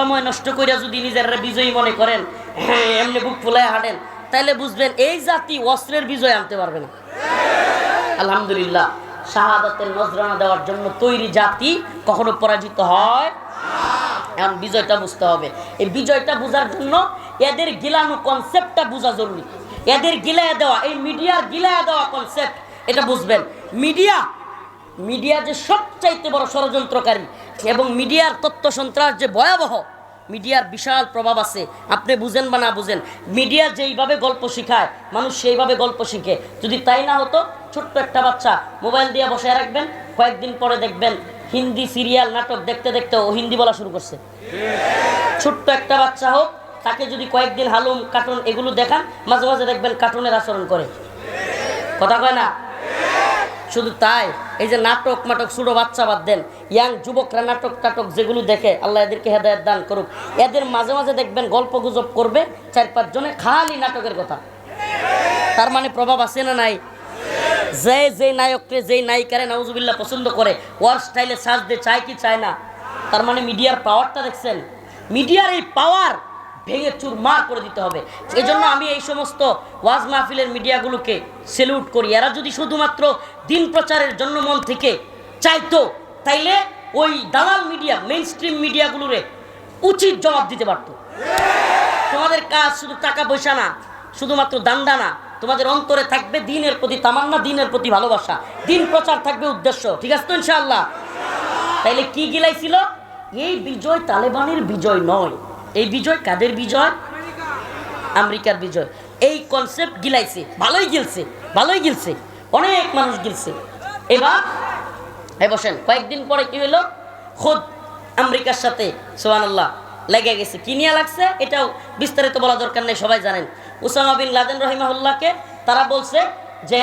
সময় নষ্ট কইরা যদি নিজের বিজয়ী মনে করেন, এমনি বুক ফুলায় হাঁটেন, তাহলে বুঝবেন এই জাতি অস্ত্রের বিজয় আনতে পারবে না। আলহামদুলিল্লাহ, শাহাদাতের নজরানা দেওয়ার জন্য তৈরি জাতি কখনো পরাজিত হয়। এখন বিজয়টা বুঝতে হবে। এই বিজয়টা বোঝার জন্য এদের গিলানো কনসেপ্টটা বোঝা জরুরি। এদের গিলায় দেওয়া, এই মিডিয়ার গিলায় দেওয়া কনসেপ্ট, এটা বুঝবেন। মিডিয়া যে সবচাইতে বড় ষড়যন্ত্রকারী এবং মিডিয়ার তথ্য সন্ত্রাস যে ভয়াবহ, মিডিয়ার বিশাল প্রভাব আছে। আপনি বুঝেন বা না বুঝেন, মিডিয়া যেইভাবে গল্প শিখায় মানুষ সেইভাবে গল্প শিখে। যদি তাই না হতো, ছোট্ট একটা বাচ্চা মোবাইল দিয়ে বসে রাখবেন, কয়েকদিন পরে দেখবেন হিন্দি সিরিয়াল নাটক দেখতে দেখতে ও হিন্দি বলা শুরু করছে। ছোট্ট একটা বাচ্চা হোক, তাকে যদি কয়েকদিন হালুম কার্টুন এগুলো দেখান, মাঝে মাঝে দেখবেন কার্টুনের আচরণ করে। কথা কয় না? শুধু তাই, এই যে নাটক ছোটো বাচ্চা বাদ দেন, ইয়াং যুবকরা নাটক টাটক যেগুলো দেখে, আল্লাহ এদেরকে হেদায়েত দান করুক, এদের মাঝে মাঝে দেখবেন গল্প গুজব করবে 4-5 জনে, খালি নাটকের কথা। তার মানে প্রভাব আছে না নাই? যে নায়ককে যেই নায়িকারে নাউজুবিল্লাহ পছন্দ করে, ওয়ার স্টাইলে সাজতে চায় কি চায় না? তার মানে মিডিয়ার পাওয়ারটা দেখছেন? মিডিয়ার এই পাওয়ার ভেঙে চুরমার করে দিতে হবে। এই জন্য আমি এই সমস্ত ওয়াজ মাহফিলের মিডিয়াগুলোকে সেলুট করি। এরা যদি শুধুমাত্র দিন প্রচারের জন্য মন থেকে চাইতো, তাইলে ওই দালাল মিডিয়া, মেইন স্ট্রিম মিডিয়াগুলোরে উচিত জবাব দিতে পারত। তোমাদের কাজ শুধু টাকা পয়সা না, শুধুমাত্র দান্দা না, তোমাদের অন্তরে থাকবে দিনের প্রতি তামান্না, দিনের প্রতি ভালোবাসা, দিন প্রচার থাকবে উদ্দেশ্য। ঠিক আছে তো ইনশাআল্লাহ? তাইলে কি গিলাইছিল? এই বিজয় তালেবানের বিজয় নয়, এই বিজয় কাদের বিজয়? আমেরিকার বিজয়। এই কনসেপ্ট গিলাইছে, ভালোই গিলছে, অনেক মানুষ গিলছে। এবার বসেন, কয়েকদিন পরে কি হলো, খুদ আমেরিকার সাথে সুবহানাল্লাহ লেগে গেছে। কি নিয়ে লাগছে এটাও বিস্তারিত বলা দরকার নেই, সবাই জানেন। ওসামা বিন লাদেন রহিমাহুল্লাহকে তারা বলছে যে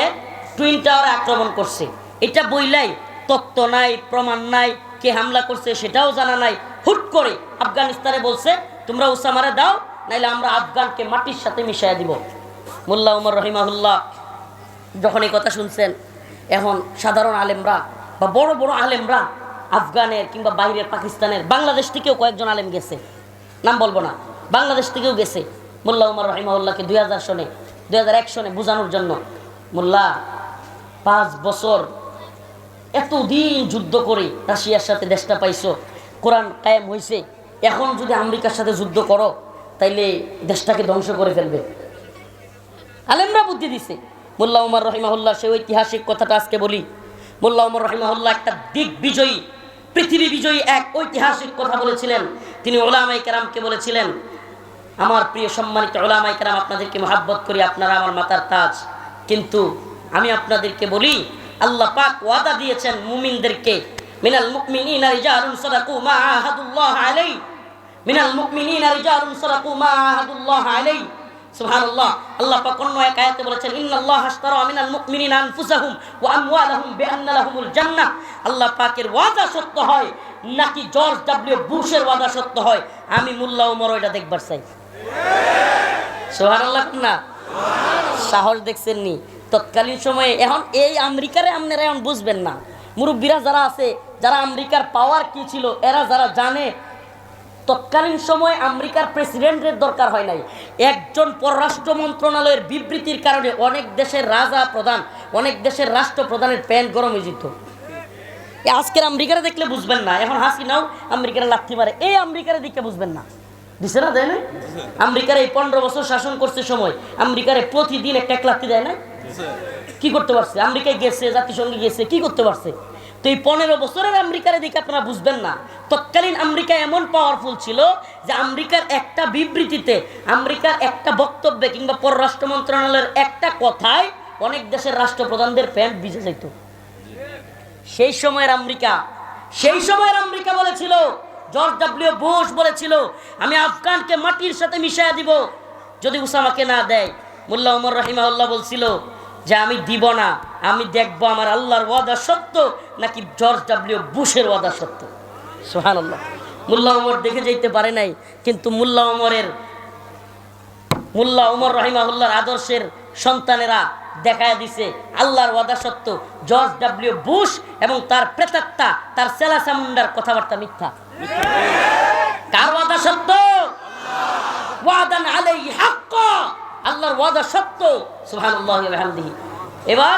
টুইন টাওয়ারে আক্রমণ করছে। এটা বইলাই তথ্য নাই, প্রমাণ নাই, কে হামলা করছে সেটাও জানা নাই। হুট করে আফগানিস্তানে বলছে তোমরা ওসামারে দাও, নাইলে আমরা আফগানকে মাটির সাথে মিশিয়ে দিব। মোল্লা উমর রহিমাহুল্লাহ যখন এই কথা শুনছেন, এখন সাধারণ আলেমরা বা বড় বড় আলেমরা, আফগানের কিংবা বাইরের পাকিস্তানের, বাংলাদেশ থেকেও কয়েকজন আলেম গেছে, নাম বলবো না, বাংলাদেশ থেকেও গেছে মোল্লা উমর রহিমাহুল্লাহকে 2001 সনে বোঝানোর জন্য। মোল্লা 5 বছর এতদিন যুদ্ধ করে রাশিয়ার সাথে দেশটা পাইছো, কোরআন কায়েম হয়েছে, এখন যদি আমেরিকার সাথে যুদ্ধ করো তাইলে দেশটাকে ধ্বংস করে ফেলবে। আলেমরা বুদ্ধি দিছে। মোল্লা উমর রহিমাহুল্লাহ সেই ঐতিহাসিক কথাটা আজকে বলি। মোল্লা উমর রহিমাহুল্লাহ একটা দিগ্বিজয়ী, পৃথিবী বিজয়ী এক ঐতিহাসিক কথা বলেছিলেন। তিনি উলামায়ে কেরামকে বলেছিলেন, আমার প্রিয় সম্মানিত উলামায়ে কেরাম, আপনাদেরকে মহাব্বত করি, আপনারা আমার মাথার তাজ, কিন্তু আমি আপনাদেরকে বলি, আল্লাহ পাক ওয়াদা দিয়েছেন মুমিনদেরকে, মিনাল মুমিনিনা রিজালুন সাদাকু মা আহাদুল্লাহ আলাইহি, মিনাল মুমিনিনা রিজালুন সাদাকু মা আহাদুল্লাহ আলাইহি। সুবহানাল্লাহ, আল্লাহ পাক অন্য এক আয়াতে বলেছেন, ইন্নাল্লাহা আশতারা মিনাল মুমিনিনা আনফুসাহুম ওয়া আমওয়ালাহুম বিআন্না লাহুমুল জান্নাহ। আল্লাহ পাকের ওয়াদা সত্য হয় নাকি জর্জ ডব্লিউ বুশের ওয়াদা সত্য হয়? আমি মোল্লা উমর ওইটা দেখবার চাই। সুবহানাল্লাহ না? সাহস দেখছেন নি? তৎকালীন সময়ে, এখন এই আমেরিকারে আপনারা এখন বুঝবেন না, মুরব্বীরা যারা আছে, যারা আমেরিকার পাওয়ার কি ছিল, এরা যারা জানে, তৎকালীন সময়ে আমেরিকার প্রেসিডেন্টের দরকার হয় নাই। একজন পররাষ্ট্র মন্ত্রণালয়ের বিবৃতির কারণে অনেক দেশের রাজা প্রধান, অনেক দেশের রাষ্ট্রপ্রধানের প্যান্ট গরম হয়ে যেত। আজকের আমেরিকারে দেখলে বুঝবেন না, এখন হাসিনাও আমেরিকারে লাথি মারে, এই আমেরিকারে দেখে বুঝবেন না। দিছে না, দেয় না? আমেরিকার এই 15 বছর শাসন করছে সময়, আমেরিকারে প্রতিদিন একটা লাথি দেয় না? কি করতে পারছে? আমেরিকায় গেছে, জাতিসংঘে গেছে, কি করতে পারছে? তো এই 15 বছরের আমেরিকারে দেখে আপনারা বুঝবেন না। তৎকালীন আমেরিকা এমন পাওয়ারফুল ছিল যে আমেরিকার একটা বিবৃতিতে, আমেরিকার একটা বক্তব্যে কিংবা পররাষ্ট্র মন্ত্রণালয়ের একটা কথায় অনেক দেশের রাষ্ট্রপ্রধানদের প্যান্ট ভিজে যেত। সেই সময়ের আমেরিকা বলেছিল, জর্জ ডব্লিউ বুশ বলেছিল, আমি আফগানকে মাটির সাথে মিশিয়ে দিব যদি উসামাকে না দেয়। মোল্লা উমর রহিমাহুল্লাহ বলছিল যে আমি দিব না, আমি দেখবো আমার আল্লাহর ওয়াদা সত্য নাকি জর্জ ডব্লিউ বুশের ওয়াদা সত্য। সুবহানাল্লাহ। মোল্লা উমর দেখে যেতে পারে নাই, কিন্তু মোল্লা উমর রহিমাহুল্লাহর আদর্শের সন্তানেরা দেখায় দিছে আল্লাহর ওয়াদা সত্য, জর্জ ডব্লিউ বুশ এবং তার প্রেতাত্মা, তার সেলা চামুন্ডার কথাবার্তা মিথ্যা। কার ওয়াদা সত্য? ওয়াদা সত্য, সুবহানাল্লাহি ওয়া বিহামদিহি। এবার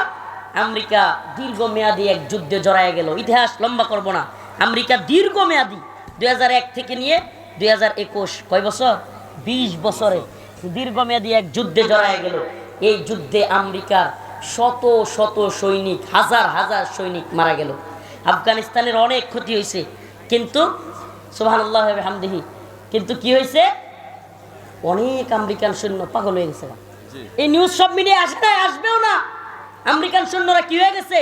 আমেরিকা দীর্ঘমেয়াদী এক যুদ্ধে জড়ায় গেল। ইতিহাস লম্বা করব না। আমেরিকা দীর্ঘমেয়াদী 2001 থেকে নিয়ে 2021, কয় বছর? 20 বছরে দীর্ঘমেয়াদী এক যুদ্ধে জড়ায় গেল। এই যুদ্ধে আমেরিকার শত শত সৈনিক, হাজার হাজার সৈনিক মারা গেল। আফগানিস্তানের অনেক ক্ষতি হয়েছে, কিন্তু সুবহানাল্লাহি ওয়া বিহামদিহি, কিন্তু কি হয়েছে? অনেক আমেরিকান সৈন্য পাগল হয়ে গেছে। এই নিউজ সব মিডিয়ায় আসে না, আসবেও না। আমেরিকান সৈন্যরা কি হয়ে গেছে?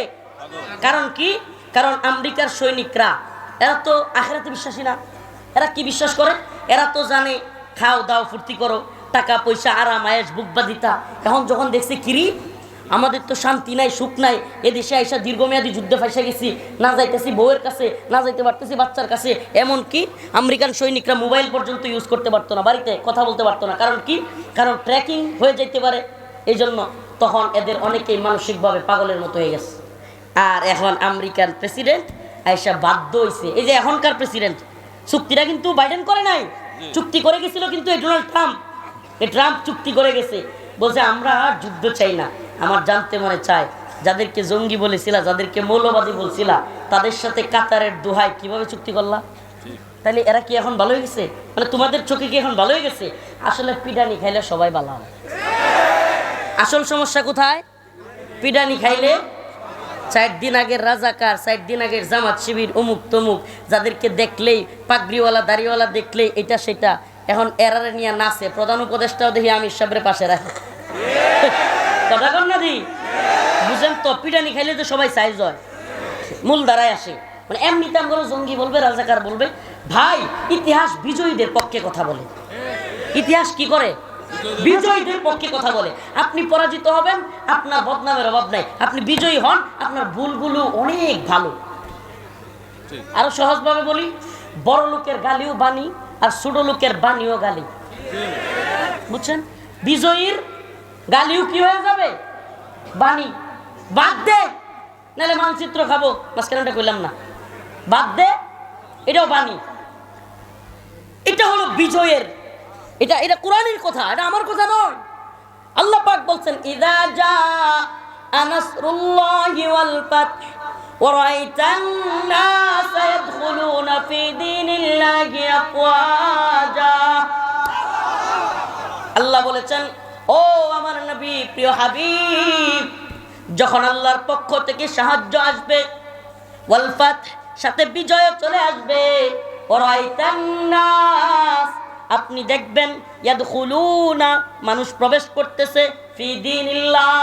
কারণ কি? কারণ আমেরিকার সৈনিকরা এরা তো আখিরাতে বিশ্বাসী না। এরা কি বিশ্বাস করে? এরা তো জানে খাও দাও ফুর্তি করো, টাকা পয়সা আরাম আয়েশ বুকবাদিতা। এখন যখন দেখছে কিরি আমাদের তো শান্তি নাই, সুখ নাই, এদেশে আইসা দীর্ঘমেয়াদী যুদ্ধে ফাইসা গেছি, না যাইতেছি বউয়ের কাছে, না যাইতে পারতেছি বাচ্চার কাছে। এমনকি আমেরিকান সৈনিকরা মোবাইল পর্যন্ত ইউজ করতে পারতো না, বাড়িতে কথা বলতে পারতো না। কারণ কি? কারণ ট্র্যাকিং হয়ে যেতে পারে, এই জন্য তখন এদের অনেকেই মানসিকভাবে পাগলের মতো হয়ে গেছে। আর এখন আমেরিকান প্রেসিডেন্ট আইসা বাধ্য হয়েছে, এই যে এখনকার প্রেসিডেন্ট, চুক্তিটা কিন্তু বাইডেন করে নাই, চুক্তি করে গেছিল কিন্তু এই ডোনাল্ড ট্রাম্প। এই ট্রাম্প চুক্তি করে গেছে, বলছে আমরা যুদ্ধ চাই না। আমার জানতে মনে চায়, যাদেরকে জঙ্গি বলেছিলা, যাদেরকে মৌলবাদী বলছিলা, তাদের সাথে কাতারের দোহায় কিভাবে চুক্তি করলা? তাহলে এরা কি এখন ভালো হয়ে গেছে? মানে তোমাদের চোখে কি এখন ভালো হয়ে গেছে? আসলে পিডানি খাইলে সবাই ভালো হয়। আসল সমস্যা কোথায়? পিডানি খাইলে 4 দিন আগের রাজাকার, 4 দিন আগের জামাত শিবির, অমুক তমুক, যাদেরকে দেখলেই পাগড়িওয়ালা দাড়িওয়ালা দেখলেই এটা সেটা, এখন এরারে নিয়ে নাচে। প্রধান উপদেষ্টাও দেখি আমির সাহেবের পাশে রাখে। কথা কন না দি? বুঝেন তো, পিডানি খাইলে তো সবাই সাইজ হয়, মূল ধারায় আসে। মানে এমনিতে আমরা জঙ্গি বলবে, রাজাকার বলবে। ভাই, ইতিহাস বিজয়ীদের পক্ষে কথা বলে। ইতিহাস কি করে? বিজয়ীদের পক্ষে কথা বলে। আপনি পরাজিত হবেন, আপনার বদনামের অভাব নাই। আপনি বিজয়ী হন, আপনার ভুলগুলো অনেক ভালো। আরো সহজভাবে বলি, বড় লোকের গালিও বাণী, আর ছোট লোকের বাণীও গালি। বুঝছেন? বিজয়ীর গালিও কি হয়ে যাবে? বাণী। বাদ দে, নাহলে মানচিত্র খাবো, মাঝখানটা কইলাম না, বাদ দে, এটাও বাণী। এটা হলো বিজয়ের, এটা এটা কোরআনের কথা, এটা আমার কথা নয়। আল্লাহ পাক বলছেন, ইযা জাআ নাসরুল্লাহি ওয়াল ফাতহ ওয়া রাআইতান নাস ইয়াদখুলুনা ফি দীনিল্লাহি আফওয়াজা। আল্লাহ বলেছেন, ও আমার নবী, প্রিয় হাবিব, যখন আল্লাহর পক্ষ থেকে সাহায্য আসবে, ওয়াল ফাতহ, সাথে বিজয় চলে আসবে, ওয়া রাআইতান নাস, আপনি দেখবেন, ইয়াদখুলুনা, মানুষ প্রবেশ করতেছে, ফি দীনিল্লাহ,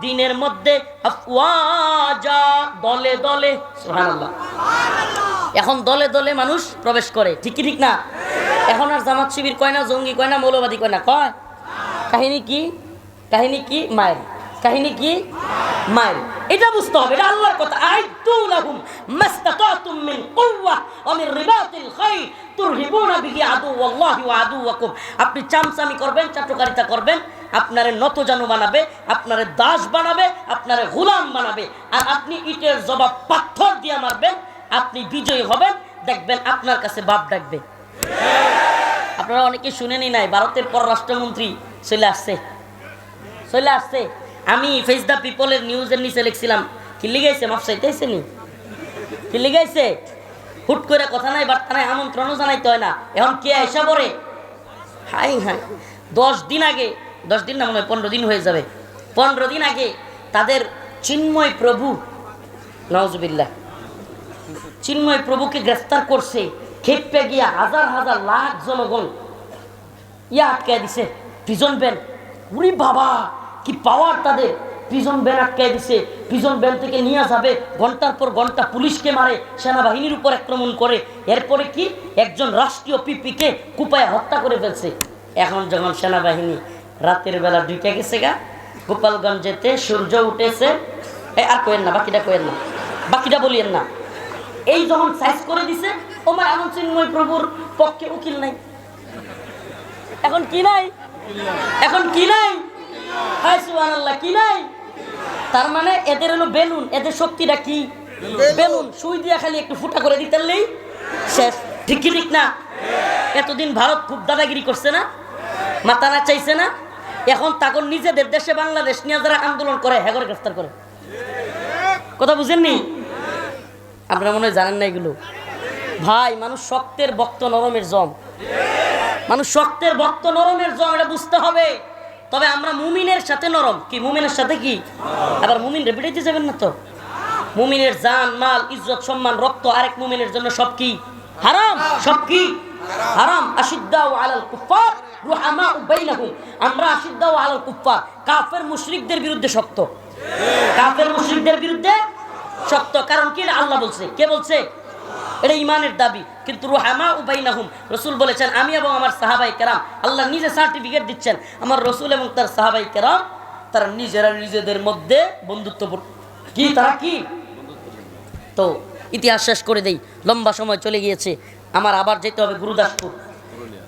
দ্বীনের মধ্যে, আফওয়াজা, দলে দলে। সুবহানাল্লাহ। এখন দলে দলে মানুষ প্রবেশ করে, ঠিক কি ঠিক না? এখন আর জামাত শিবির কয় না, জঙ্গি কয় না, মৌলবাদী কয় না, কয় কাহিনী কি? কাহিনী কি? মায়ের কাহিনী কি? মায়ের। এটা বুঝতে হবে, এটা আল্লাহর কথা। আইতু লাহুম মাস্তাতাতুম মিন কুওয়া ওয়া মিন রিবাতিল খাইল তুরহিবুনা বিহি আদুওয়াল্লাহি ওয়া আদুওয়াকুম। আপনি চামচামি করবেন, চাটুকারিতা করবেন, আপনারে নতজানু বানাবে, আপনারে দাস বানাবে, আপনারে গোলাম বানাবে, আর আপনি ইটের জবাব পাথর দিয়ে মারবেন, আপনি বিজয়ী হবেন, দেখবেন আপনার কাছে বাপ ডাকবে। আপনারা অনেকে শুনেনি নাই, ভারতের পররাষ্ট্রমন্ত্রী চলে আসছে, চলে আসছে। আমি ফেস দ্য পিপলের নিউজের নিচে লিখছিলাম, কি লিখাইছে? মাফ চাইতেছে নি? কি লিখাইছে? হুট করে কথা নাই, বার্তা নাই, আমন্ত্রণও জানাইতে হয় না। এখন কে আইসা পড়ে? হাই হাই, 10 দিন আগে, 10 দিন না, মনে হয় 15 দিন হয়ে যাবে, 15 দিন আগে তাদের চিন্ময় প্রভু, নাউজুবিল্লাহ, চিন্ময় প্রভুকে গ্রেফতার করছে। খেপে গিয়া হাজার হাজার লাখ জনগণ আটকায় দিছে, প্রিজন ভ্যান। উরি বাবা, কি পাওয়ার তাদের! প্রিজন ভ্যান আটকায় দিছে, প্রিজন ভ্যান থেকে নিয়ে যাবে, ঘন্টার পর ঘন্টা পুলিশকে মারে, সেনাবাহিনীর উপর আক্রমণ করে। এরপরে কি, একজন রাষ্ট্রীয় পিপিকে কুপায় হত্যা করে ফেলছে। এখন যখন সেনাবাহিনী রাতের বেলা ঢুকে গেছে গা গোপালগঞ্জেতে, সূর্য উঠেছে, আর কয়েন না, বাকিটা কয়েন না, বাকিটা বলিয়েন না। এই যখন সাইজ করে দিছে, ওমর এমন চিন্ময় প্রভুর পক্ষে উকিল নাই। এখন কি নাই? এখন কি নাই? হায় সুবহানাল্লাহ, কি নাই? তার মানে এদের হলো বেলুন, এদের শক্তিটা কি? বেলুন। সুই দিয়া খালি একটু ফুটা করে দিতেলেই শেষ, ঠিক কি ঠিক না? এতদিন ভারত খুব দাদাগিরি করছে না, মাথা না চাইছে না, এখন তখন নিজেদের দেশে বাংলাদেশ নিয়ে যারা আন্দোলন করে হেগরে গ্রেফতার করে। কথা বুঝেননি? আপনারা মনে হয় জানেন না এগুলো। ভাই, মানুষ শক্তের বক্ত নরমের জম, মানুষ শক্তের বক্ত নরমের জম, এটা বুঝতে হবে। তবে আমরা মুমিনের সাথে নরম। কি মুমিনের সাথে কি? আবার মুমিন রে বিটাইতে যাবেন না তো। মুমিনের জান মাল ইজ্জত সম্মান রক্ত আরেক মুমিনের জন্য সব কি হারাম, সব কি হারাম। আশিদ্দাউ আলাল কুফার রুহামাউ বাইনাহুম, আমরা আশিদ্দাউ আলাল কুফার, কাফের মুশরিকদের বিরুদ্ধে শক্ত, কাফের মুশরিকদের বিরুদ্ধে শক্ত। কারণ কি? আল্লাহ বলছে। কে বলছে? এটা ইমানের দাবি। কিন্তু রুহামাউ বাইনাহুম, রাসূল বলেছেন আমি এবং আমার সাহাবায়ে কেরাম, আল্লাহ নিজে সার্টিফিকেট দিচ্ছেন, আমার রাসূল এবং তার সাহাবায়ে কেরাম তারা নিজেরা নিজেদের মধ্যে বন্ধুত্বপূর্ণ। কি তারা কি? তো ইতিহাস শেষ করে দেই, লম্বা সময় চলে গিয়েছে। আমার আবার যেতে হবে গুরুদাসপুর।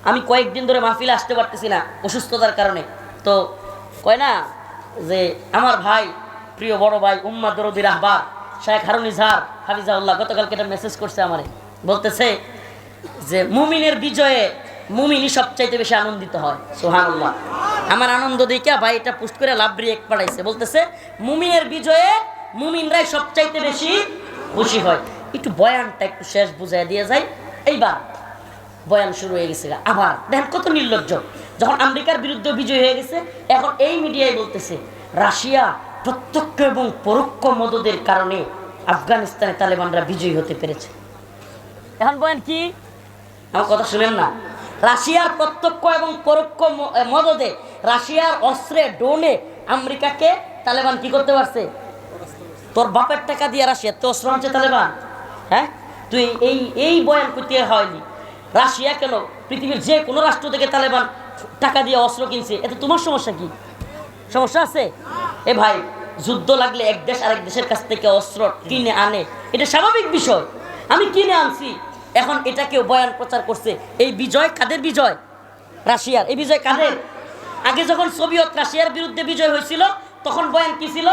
আমি কয়েকদিন ধরে মাহফিলে আসতে পারতেছি না অসুস্থতার কারণে। তো কয় না যে আমার ভাই, প্রিয় বড় ভাই উম্মা দরদি রাহবার শায়েখ হারুন ইজহার হাফিজাহুল্লাহ গতকালকে একটা মেসেজ করছে আমারে, বলতেছে যে মুমিনের বিজয়ে মুমিনই সবচাইতে বেশি আনন্দিত হয়। সুবহানাল্লাহ। আমার আনন্দ দেখিয়া ভাই এটা পোস্ট করে লাভ রিয়েক্ট পাঠাইছে, বলতেছে মুমিনের বিজয়ে মুমিনরাই সবচাইতে বেশি খুশি হয়। একটু বয়ানটা একটু শেষ বুঝাই দিয়ে যায়। এইবার বয়ান শুরু হয়ে গেছে। আবার দেখেন কত নির্লজ্জ, যখন আমেরিকার বিরুদ্ধে বিজয় হয়ে গেছে এখন এই মিডিয়ায় বলতেছে রাশিয়া প্রত্যক্ষ এবং পরোক্ষ মদদের কারণে আফগানিস্তানে তালেবানরা বিজয়ী হতে পেরেছে। এখন বয়ান কি? আমার কথা শুনেন না। রাশিয়ার প্রত্যক্ষ এবং পরোক্ষ মদদে, রাশিয়ার অস্ত্রে ডোনে আমেরিকাকে তালেবান কি করতে পারছে? তোর বাপের টাকা দিয়ে রাশিয়া তো অস্ত্র আনছে তালেবান। হ্যাঁ, তুই এই বয়ান করতে হয়নি। রাশিয়া কেন, পৃথিবীর যে কোনো রাষ্ট্র থেকে তালেবান টাকা দিয়ে অস্ত্র কিনছে, এতে তোমার সমস্যা কি? সমস্যা আছে? এ ভাই, যুদ্ধ লাগলে এক দেশ আরেক দেশের কাছ থেকে অস্ত্র কিনে আনে, এটা স্বাভাবিক বিষয়। আমি কিনে আনছি, এখন এটাকেও বয়ান প্রচার করছে। এই বিজয় কাদের বিজয়? রাশিয়ার। এই বিজয় কাদের? আগে যখন সোভিয়েত রাশিয়ার বিরুদ্ধে বিজয় হয়েছিল তখন বয়ান কি ছিল?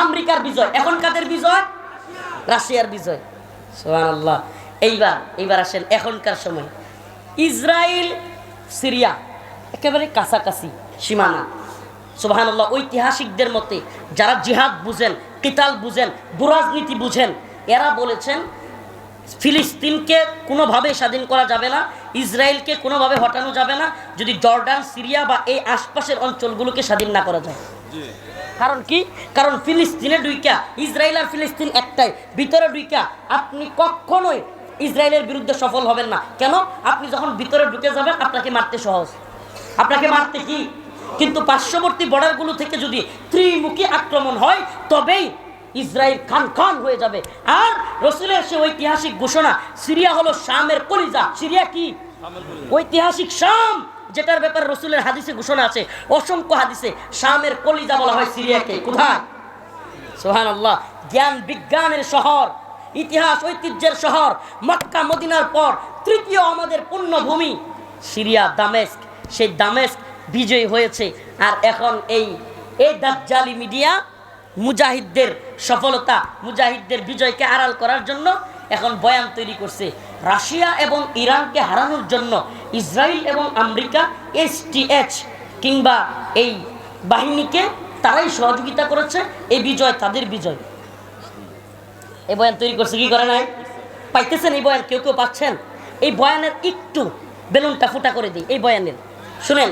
আমেরিকার বিজয়। এখন কাদের বিজয়? রাশিয়ার বিজয়। সুবহানাল্লাহ। এইবার আসেন এখনকার সময়। ইসরায়েল সিরিয়া একেবারে কাছাকাছি সীমানা। সুবহানাল্লাহ। ঐতিহাসিকদের মতে, যারা জিহাদ বুঝেন, কিতাল বুঝেন, দুরাজনীতি বুঝেন, এরা বলেছেন ফিলিস্তিনকে কোনোভাবে স্বাধীন করা যাবে না, ইসরায়েলকে কোনোভাবে হটানো যাবে না যদি জর্ডান, সিরিয়া বা এই আশপাশের অঞ্চলগুলোকে স্বাধীন না করা যায়। কারণ কি? কারণ ফিলিস্তিনে ডুইকা, ইসরায়েল আর ফিলিস্তিন একটাই, ভিতরে ডুইকা আপনি কখনোই ইসরায়েলের বিরুদ্ধে সফল হবেন না। কেন? আপনি যখন ভিতরে ঢুকে যাবেন আপনাকে মারতে সহজ, আপনাকে মারতে কি। কিন্তু পার্শ্ববর্তী বর্ডারগুলো থেকে যদি ত্রিমুখী আক্রমণ হয় তবেই ইসরায়েল খান খান হয়ে যাবে। আর রাসূলের সে ঐতিহাসিক ঘোষণা, সিরিয়া হলো শামের কলিজা। সিরিয়া কি? ঐতিহাসিক শাম, যেটার ব্যাপারে রাসূলের হাদিসে ঘোষণা আছে, অসংখ্য হাদিসে। শামের কলিজা বলা হয় সিরিয়াকে। কোথায়? সুবহানাল্লাহ। জ্ঞান বিজ্ঞানের শহর, ইতিহাস ঐতিহ্যের শহর, মক্কা মদিনার পর তৃতীয় আমাদের পুণ্যভূমি সিরিয়া, দামেস্ক। সেই দামেস্ক বিজয়ী হয়েছে। আর এখন এই দাজ্জালি মিডিয়া মুজাহিদদের সফলতা, মুজাহিদদের বিজয়কে আড়াল করার জন্য এখন বয়ান তৈরি করছে। রাশিয়া এবং ইরানকে হারানোর জন্য ইসরায়েল এবং আমেরিকা STH কিংবা এই বাহিনীকে তারাই সহযোগিতা করেছে। এই বিজয় তাদের বিজয়। এই বয়ান তৈরি করছে, কি করে নাই? পাইতেছেন এই বয়ান? কেউ কেউ পাচ্ছেন? এই বয়ানের একটু বেলুনটা ফুটা করে দিই। এই বয়ানের শুনেন,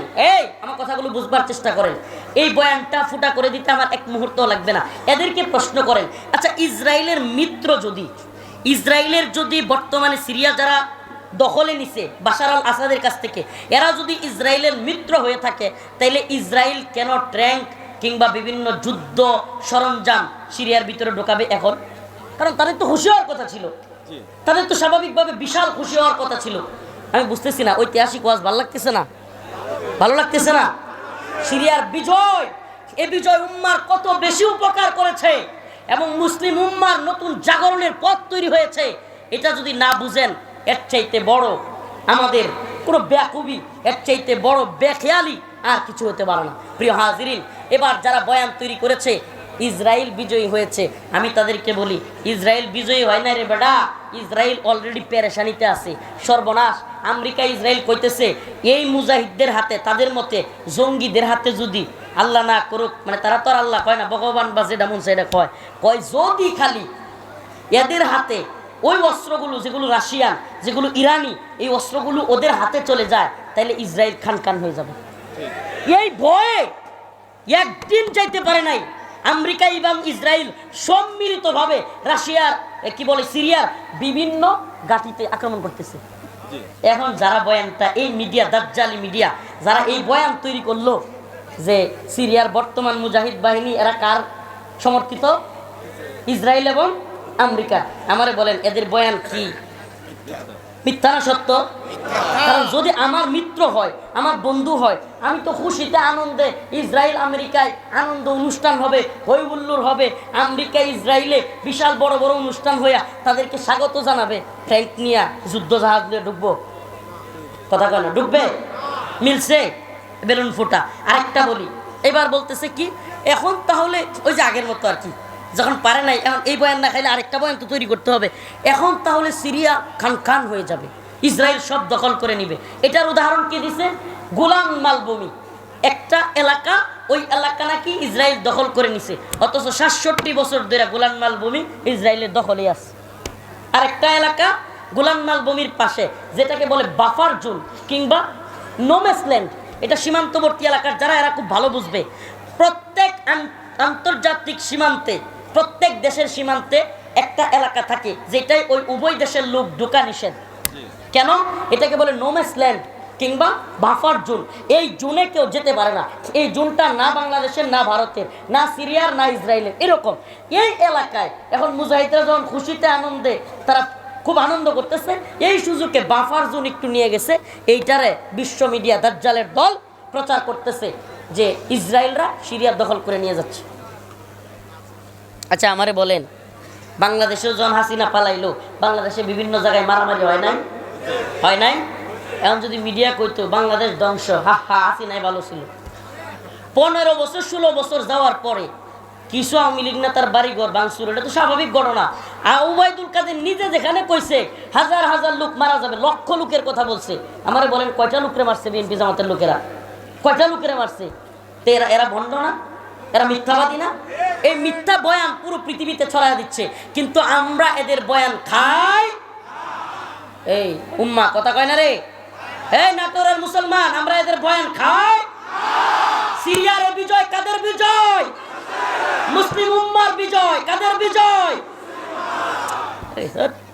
আমার কথাগুলো বুঝবার চেষ্টা করেন। এই বয়ানটা ফুটা করে দিতে আমার এক মুহূর্ত লাগবে না। এদেরকে প্রশ্ন করেন, আচ্ছা ইসরায়েলের মিত্র যদি, ইসরায়েলের যদি বর্তমানে সিরিয়া যারা দখলে নিছে বাশার আল আসাদের কাছ থেকে, এরা যদি ইসরায়েলের মিত্র হয়ে থাকে, তাইলে ইসরায়েল কেন ট্যাঙ্ক কিংবা বিভিন্ন যুদ্ধ সরঞ্জাম সিরিয়ার ভিতরে ঢোকাবে এখন? কারণ তাদের তো খুশি হওয়ার কথা ছিল, তাদের তো স্বাভাবিকভাবে বিশাল খুশি হওয়ার কথা ছিল। আমি বুঝতেছি না, ঐতিহাসিক ওয়াজ ভালো লাগতেছে না? ভালো লাগতেছে না? সিরিয়ার বিজয়, এই বিজয় উম্মার কত বেশি উপকার করেছে এবং মুসলিম উম্মার নতুন জাগরণের পথ তৈরি হয়েছে। এটা যদি না বুঝেন, এর চাইতে বড় আমাদের কোনো বেকুবি, এর চাইতে বড় বেখেয়ালি আর কিছু হতে পারে না। প্রিয় হাজিরিন, এবার যারা বয়ান তৈরি করেছে ইসরায়েল বিজয়ী হয়েছে, আমি তাদেরকে বলি ইসরায়েল বিজয়ী হয় না রে বেটা, ইসরায়েল অলরেডি পেরেশানিতে আছে, সর্বনাশ। আমেরিকা ইসরায়েল কইতেছে এই মুজাহিদদের হাতে, তাদের মতে জঙ্গিদের হাতে যদি আল্লাহ না করুক, মানে তারা তো আর আল্লাহ কয় না, ভগবান বা যেটা মন সেটা কয়, কয় যদি খালি এদের হাতে ওই অস্ত্রগুলো যেগুলো রাশিয়ান, যেগুলো ইরানি, এই অস্ত্রগুলো ওদের হাতে চলে যায়, তাহলে ইসরায়েল খান হয়ে যাবে। এই ভয়ে একদিন যাইতে পারে নাই আমেরিকা এবং ইসরায়েল সম্মিলিতভাবে রাশিয়ার কি বলে সিরিয়ার বিভিন্ন ঘাঁটিতে আক্রমণ করতেছে। এখন যারা বয়ানটা, এই মিডিয়া, দাজ্জালি মিডিয়া, যারা এই বয়ান তৈরি করলো যে সিরিয়ার বর্তমান মুজাহিদ বাহিনী এরা কার সমর্থিত, ইসরায়েল এবং আমেরিকা, আমারে বলেন এদের বয়ান কি মিথ্যা না সত্য? কারণ যদি আমার মিত্র হয়, আমার বন্ধু হয়, আমি তো খুশিতে আনন্দে, ইসরায়েল আমেরিকায় আনন্দ অনুষ্ঠান হবে, হই হুল্লোড় হবে, আমেরিকা ইসরায়েলে বিশাল বড় বড় অনুষ্ঠান হইয়া তাদেরকে স্বাগত জানাবে, ট্যাঙ্ক নিয়ে যুদ্ধ জাহাজ নিয়ে ঢুকবো, কথা কয় না, ঢুকবে, মিলছে বেলুন ফোটা। আরেকটা বলি, এবার বলতেছে কি এখন তাহলে ওই যে আগের মতো আর কি, যখন পারে নাই, এখন এই বয়ান না খাইলে আরেকটা বয়ান তো তৈরি করতে হবে, এখন তাহলে সিরিয়া খান হয়ে যাবে, ইসরায়েল সব দখল করে নিবে। এটার উদাহরণ কি দিছে, গোলান মালভূমি একটা এলাকা, ওই এলাকা নাকি ইসরায়েল দখল করে নিছে, অথচ ৬৭ বছর ধরে গোলান মালভূমি ইসরায়েলের দখলে আছে। আরেকটা এলাকা গোলান মালভূমির পাশে, যেটাকে বলে বাফার জোন কিংবা নোম্যান্সল্যান্ড, এটা সীমান্তবর্তী এলাকার যারা, এরা খুব ভালো বুঝবে। প্রত্যেক আন্তর্জাতিক সীমান্তে, প্রত্যেক দেশের সীমান্তে একটা এলাকা থাকে যেটাই ওই উভয় দেশের লোক ঢোকা নিষেধ। কেন? এটাকে বলে নোম্যান্সল্যান্ড কিংবা বাফার জোন। এই জোনে কেউ যেতে পারে না, এই জোনটা না বাংলাদেশের, না ভারতের, না সিরিয়ার, না ইসরায়েলের, এরকম। এই এলাকায় এখন মুজাহিদরা যখন খুশিতে আনন্দে তারা খুব আনন্দ করতেছে, এই সুযোগে বাফার জোন একটু নিয়ে গেছে, এইটারে বিশ্ব মিডিয়া দাজ্জালের দল প্রচার করতেছে যে ইসরায়েলরা সিরিয়া দখল করে নিয়ে যাচ্ছে। আচ্ছা আমারে বলেন, বাংলাদেশেও যখন হাসিনা পালাইলো, বাংলাদেশে বিভিন্ন জায়গায় মারামারি হয় নাই? এখন যদি মিডিয়া কইতো বাংলাদেশ ধ্বংস, হাসিনাই ভালো ছিল, 15 বছর 16 বছর যাওয়ার পরে কিছু আওয়ামী লীগ নেতার বাড়িঘর ভাঙচুর, এটা তো স্বাভাবিক ঘটনা। আর ওবায়দুল কাদের নিজে যেখানে কইছে হাজার হাজার লোক মারা যাবে, লক্ষ লোকের কথা বলছে, আমারে বলেন কয়টা লোকরে মারছে বিএনপি জামাতের লোকেরা, কয়টা লোকেরা মারছে? তো এরা ভণ্ড না, এরা মিথ্যাবাদী না? এই মিথ্যা বয়ান পুরো পৃথিবীতে ছড়ায় দিচ্ছে, কিন্তু আমরা এদের বয়ান খাই। এই উম্মা কথা কয় না রে, এই নাটোরের মুসলমান, আমরা এদের বয়ান খাই। সিরিয়ার বিজয় কাদের বিজয়? মুসলিম উম্মার বিজয়। কাদের বিজয়?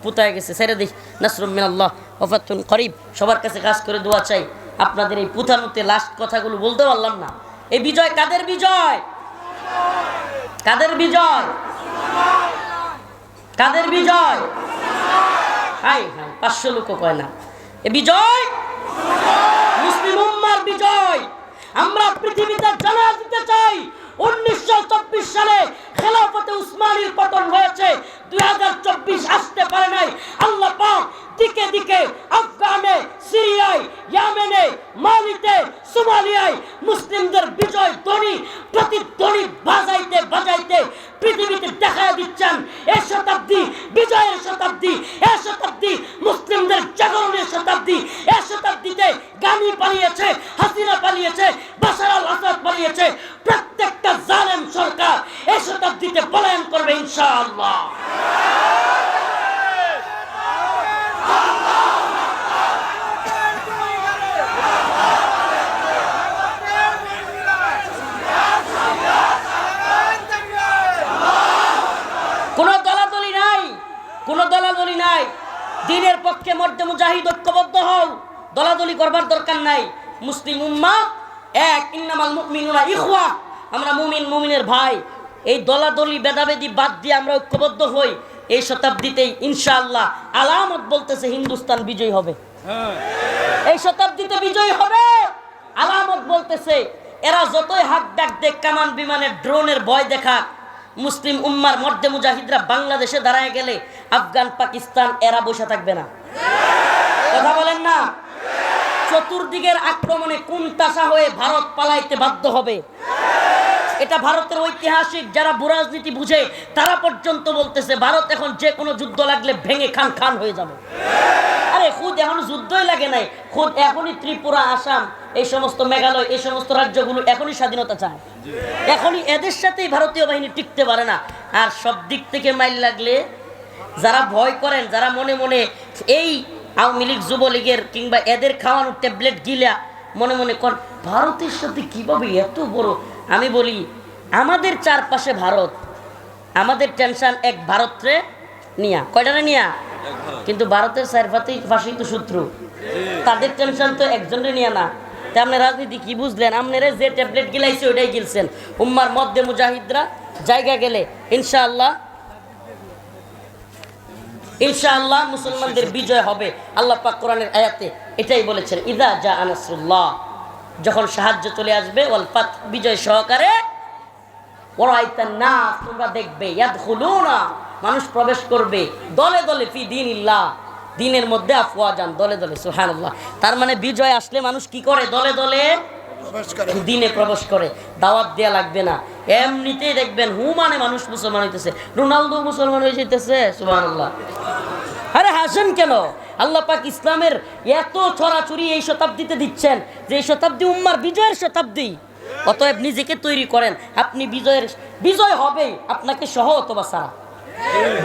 পুতায় গেছে, ছেড়ে দিই। নাসরুম মিনাল্লাহ ওয়া ফাতহুন করিব। সবার কাছে কাজ করে দোয়া চাই। আপনাদের এই পুতানুতে লাস্ট কথাগুলো বলতে পারলাম না। এই বিজয় কাদের বিজয়? কাদের বিজয়? কাদের বিজয়? হাই হাই 500 লোকও কয় না। এ বিজয় মুসলিম উম্মার বিজয়। আমরা পৃথিবীতে জানা দিতে চাই 1924 সালে খেলাফতে উসমানীর পতন হয়েছে, 2024 আসতে পারে নাই। আল্লাহ পাক দিকে দিকে আফগানে, সিরিয়ায়, ইয়েমেনে, মালিতে, সোমালিয়ায় মুসলিমদের বিজয় ধ্বনি, প্রতিধ্বনি বাজাইতে বাজাইতে পৃথিবীতে দেখায় দিচ্ছেন এই শতাব্দী বিজয়ের শতাব্দী, এই শতাব্দী মুসলিমদের জাগরণের শতাব্দী। এই শতাব্দীতে গানি পালিয়েছে, হাসিনা পালিয়েছে, বাশার আল আসাদ পালিয়েছে, প্রত্যেকটা জালেম সরকার এই শতাব্দীতে পলায়ন করবে ইনশাআল্লাহ। কোনো দলাদলি নাই। দ্বীনের পক্ষে মর্দে মুজাহিদ ঐক্যবদ্ধ হও, দলাদলি করবার দরকার নাই। মুসলিম উম্মাহ এক, ইন্নামাল মুমিনুনা ইখওয়া, আমরা মুমিনের ভাই। এই দলাদলি ভেদাভেদি বাদ দিয়ে আমরা ঐক্যবদ্ধ হই। এই শতাব্দীতেই ইনশাআল্লাহ আলামত বলতেছে হিন্দুস্তান বিজয়ী হবে। এই শতাব্দীতে বিজয়ী হবে, আলামত বলতেছে। এরা যতই হাত ডাক দেখ, কামান বিমানের ড্রোনের ভয় দেখা, মুসলিম উম্মার মর্দে মুজাহিদরা বাংলাদেশে দাঁড়ায় গেলে আফগান, পাকিস্তান এরা বসে থাকবে না। কথা বলেন না? চতুর্দিকের আক্রমণে কুনতাসা হয়ে ভারত পালাইতে বাধ্য হবে। এটা ভারতের ঐতিহাসিক যারা ভূরাজনীতি বুঝে তারা পর্যন্ত বলতেছে ভারত এখন যে কোনো যুদ্ধ লাগলে ভেঙে খান খান হয়ে যাবে। আরে খুদ এখন যুদ্ধই লাগে নাই, খুদ এখনই ত্রিপুরা, আসাম, এই সমস্ত মেঘালয়, এই সমস্ত রাজ্যগুলো এখনই স্বাধীনতা চায়, এখনই এদের সাথেই ভারতীয় বাহিনী টিকতে পারে না। আর সব দিক থেকে মাইল লাগলে যারা ভয় করেন, যারা মনে মনে এই আওয়ামী লীগ, যুবলীগের কিংবা এদের খাওয়ানো ট্যাবলেট গিলা মনে মনে কর ভারতের সাথে কিভাবে এত বড়, আমি বলি আমাদের চারপাশে ভারত, আমাদের টেনশন এক ভারতরে নিয়া, কয়টারে নিয়া, কিন্তু ভারতের চারপাশেই তো শত্রু, তাদের টেনশন তো একজনের নিয়ে না। তা আপনি রাজনীতি কি বুঝলেন? আপনারা যে ট্যাবলেট গিলাইছে ওইটাই গিলছেন। উম্মার মধ্যে মুজাহিদরা জায়গা গেলে ইনশাআল্লাহ ইনশাআল্লাহ মুসলমানদের বিজয় হবে। আল্লাহ পাক কোরআনের আয়াতে এটাই বলেছেন, ইযা জা নাসরুল্লাহ, যখন সাহায্য চলে আসবে, ওয়াল ফাত, বিজয় সহকারে, ওয়ারাইতান নাস, তোমরা দেখবে, ইয়াদখুলুনা, মানুষ প্রবেশ করবে, দলে দলে ফি দীনিল্লাহ, দিনের মধ্যে আফওয়াজান, দলে দলে। সুবহানাল্লাহ। তার মানে বিজয় আসলে মানুষ কি করে? দলে দলে দিনে প্রবেশ করে। দাওয়াত দেয়া লাগবে না, এমনিতেই দেখবেন হুমানে মানুষ মুসলমান হইতেছে। রোনালদো মুসলমান হয়ে যেতেছে। সুবহানাল্লাহ। আরে হাসেন কেন? আল্লাহ পাক ইসলামের এত ছড়াছড়ি এই শতাব্দীতে দিচ্ছেন যে এই শতাব্দী উম্মার বিজয়ের শতাব্দী। অতএব নিজেকে তৈরি করেন, আপনি বিজয় হবেই, আপনাকে সহ অথবা সারা।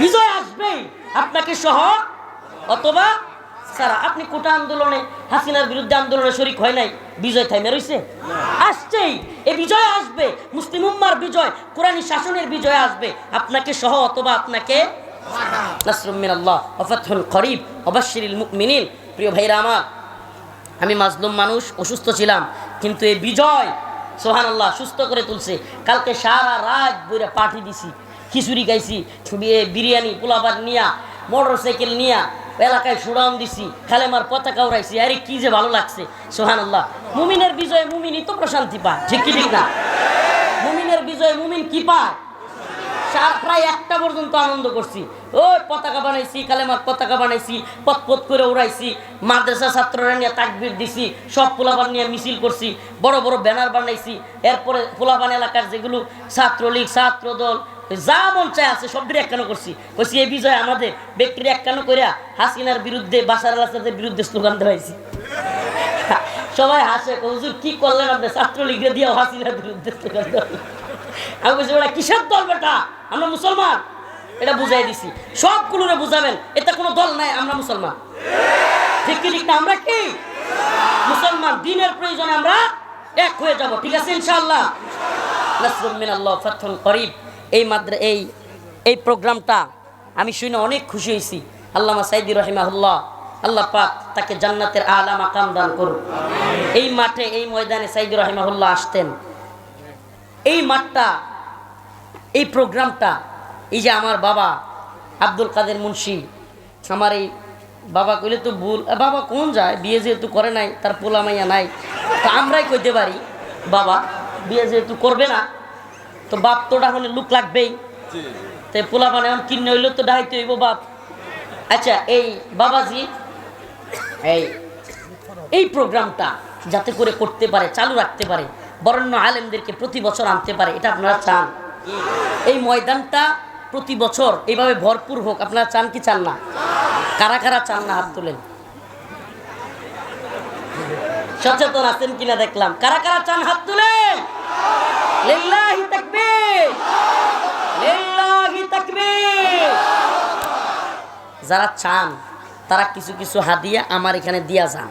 বিজয় আসবেই, আপনাকে সহ অথবা সারা। আপনি কোটা আন্দোলনে, হাসিনার বিরুদ্ধে আন্দোলনে শরিক হয় নাই, বিজয় থাইমে রইছে? আসছেই, এই বিজয় আসবে, মুসলিম উম্মার বিজয়, কোরআনী শাসনের বিজয় আসবে, আপনাকে সহ অথবা আপনাকে নাসরুম মিনাল্লাহ ওয়া ফাতহুন করিব ওয়া বাশশিরিল মুমিনিন। প্রিয় ভাইরা আমার, আমি মাজলুম মানুষ, অসুস্থ ছিলাম, কিন্তু এই বিজয় সুবহানাল্লাহ সুস্থ করে তুলছে। কালকে সারা রাত বইরা পার্টি দিছি, খিচুড়ি খাইছি, বিরিয়ানি, পোলাপাট নিয়া, মোটর সাইকেল নিয়া এলাকায় সুরাম দিছি, খালেমার পতাকা উড়াইছি। আরে কি যে ভালো লাগছে। সুবহানাল্লাহ। মুমিনের বিজয়ে মুমিনই তো প্রশান্তি পায়, ঠিক কি ঠিক না? মুমিনের বিজয়ে মুমিন কি পায়? প্রায় 1টা পর্যন্ত আনন্দ করছি, ওই পতাকা বানাইছি, কালেমার পতাকা বানাইছি, পথ করে উড়াইছি, মাদ্রাসা ছাত্ররা নিয়ে তাকবীর দিছি, সব পোলাপান নিয়ে মিছিল করছি, বড় বড় ব্যানার বানাইছি। এরপরে পোলাপান এলাকার যেগুলো ছাত্রলীগ, ছাত্রদল, যা মন চায় আছে সবটির একখানো করছি। কইছি এই বিজয় আমাদের, ব্যক্তির একখানো করিয়া হাসিনার বিরুদ্ধে, বাশার আল আসাদের বিরুদ্ধে স্লোগান দেওয়াইছি। সবাই হাসে, হুজুর কি করলেন আপনি? ছাত্রলীগের দিয়েও হাসিনার বিরুদ্ধে স্লোগান দেওয়া। আমি বলছি ওটা কিসের দল বেটা, আমরা মুসলমান, এটা বুঝাই দিছি। সবগুলোরে বুঝাবেন এতে কোনো দল নাই, আমরা মুসলমান, ঠিক কি ঠিক না? আমরা কি মুসলমান, দিনের প্রয়োজনে আমরা এক হয়ে যাব, ঠিক আছে ইনশাআল্লাহ। নাসরুম মিনাল্লাহ ফাতহুন করিব। এই প্রোগ্রামটা আমি শুনে অনেক খুশি হয়েছি। আল্লামা সাইদি রহিমাহুল্লাহ, আল্লাহ পাক তাকে জান্নাতের আলা মাকাম দান করুন। এই মাঠে, এই ময়দানে সাইদি রহিমাহুল্লাহ আসতেন। এই মাঠটা, এই প্রোগ্রামটা, এই যে আমার বাবা আব্দুল কাদের মুন্সি, আমার এই বাবা কইলে তো ভুল, বাবা কোন যায়, বিয়ে যেহেতু করে নাই, তার পোলা মাইয়া নাই, তো আমরাই কইতে পারি বাবা বিয়ে যেহেতু করবে না, তো বাপ তোটা হলে লুক লাগবেই, তো পোলা মানে এখন কিনে হইলেও তো ডাইতে হইব বাপ। আচ্ছা, এই বাবাজি এই প্রোগ্রামটা যাতে করে করতে পারে, চালু রাখতে পারে, বরেণ্য আলেমদেরকে প্রতি বছর আনতে পারে, এটা আপনারা চান? এই ময়দানটা প্রতি বছর এইভাবে ভরপুর হোক, আপনারা চান কি চান না? কারা কারা চান না হাত তোলেন। সচেতন আছেন কিনা দেখলাম। কারা কারা চান হাত তুলেন। লিল্লাহি তাকবীর, লিল্লাহি তাকবীর। যারা চান তারা কিছু কিছু হাদিয়া আমার এখানে দিয়া যান।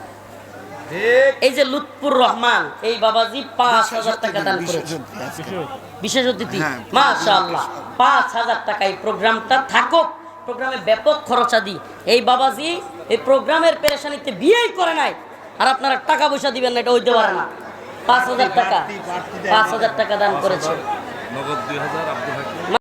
এই যে লুৎফুর রহমান, এই বাবাজি ৫,০০০ টাকা দান করেছে, বিশেষ অতিথি, মাশাআল্লাহ ৫,০০০ টাকা। এই প্রোগ্রামটা থাকুক, প্রোগ্রামে ব্যাপক খরচাদি। এই বাবাজি এই প্রোগ্রামের পেরেশানিতে বিয়েই করে নাই, আর আপনারা টাকা পয়সা দিবেন না, এটা হইতে পারে না। ৫,০০০ টাকা, ৫,০০০ টাকা দান করেছে।